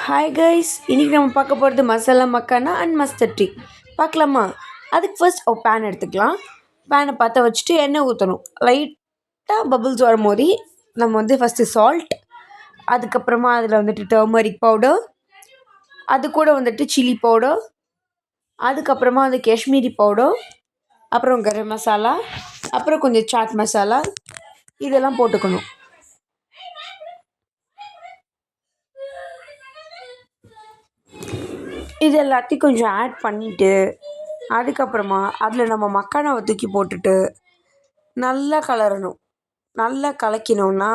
Hi guys, இன்றைக்கி நம்ம பார்க்க போகிறது masala makhana and mustard tea. பார்க்கலாமா? அதுக்கு ஃபர்ஸ்ட் ஒரு பேன் எடுத்துக்கலாம். பேனை பற்ற வச்சுட்டு எண்ணெய் ஊற்றணும். லைட்டாக பபுள்ஸ் வரும்போது நம்ம ஃபஸ்ட்டு சால்ட், அதுக்கப்புறமா அதில் டர்மரிக் பவுடர், அது கூட சில்லி பவுடர், அதுக்கப்புறமா காஷ்மீரி பவுடர், அப்புறம் கரம் மசாலா, அப்புறம் கொஞ்சம் சாட் மசாலா, இதெல்லாம் போட்டுக்கணும். இது எல்லாத்தையும் கொஞ்சம் ஆட் பண்ணிவிட்டு, அதுக்கப்புறமா அதில் நம்ம மக்கானாவை தூக்கி போட்டுட்டு நல்லா கலரணும். நல்லா கலக்கினோன்னா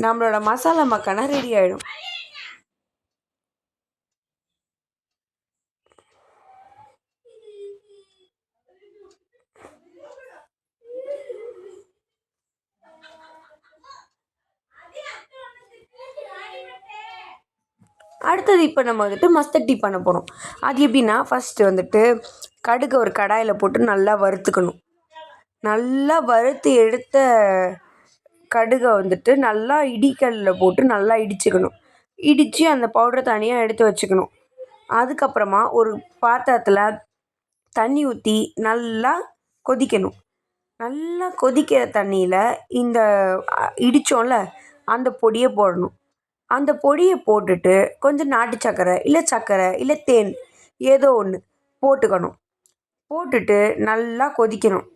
நம்மளோட மசாலா மக்கானா ரெடி ஆகிடும். அடுத்தது இப்போ நம்ம மஸ்டர்ட் டீ பண்ண போகிறோம். அது எப்படின்னா, ஃபஸ்ட்டு கடுகை ஒரு கடாயில் போட்டு நல்லா வறுத்துக்கணும். நல்லா வறுத்து எடுத்த கடுகை நல்லா இடிக்கல்லில் போட்டு நல்லா இடிச்சுக்கணும். இடித்து அந்த பவுடரை தனியாக எடுத்து வச்சுக்கணும். அதுக்கப்புறமா ஒரு பாத்திரத்தில் தண்ணி ஊற்றி நல்லா கொதிக்கணும். நல்லா கொதிக்கிற தண்ணியில் இந்த இடித்தோம்ல அந்த பொடியை போடணும். அந்த பொடியை போட்டுட்டு கொஞ்சம் நாட்டு சர்க்கரை இல்லை தேன் ஏதோ ஒன்று போட்டுக்கணும். போட்டுட்டு நல்லா கொதிக்கணும்.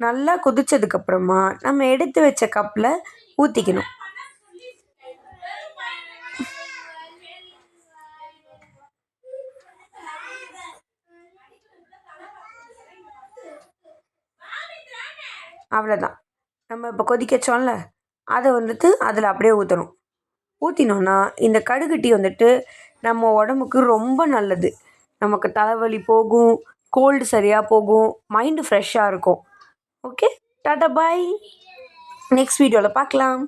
நல்லா கொதித்ததுக்கப்புறமா நம்ம எடுத்து வச்ச கப்பில் ஊற்றிக்கணும். அவ்வளோதான். நம்ம இப்போ கொதிக்க வச்சோம்ல அதை அதில் அப்படியே ஊற்றணும். ஊற்றினோன்னா இந்த கடுகு டீ நம்ம உடம்புக்கு ரொம்ப நல்லது. நமக்கு தலைவலி போகும், கோல்டு சரியாக போகும், மைண்டு ஃப்ரெஷ்ஷாக இருக்கும். ஓகே, டாட்டா பாய். நெக்ஸ்ட் வீடியோவில் பார்க்கலாம்.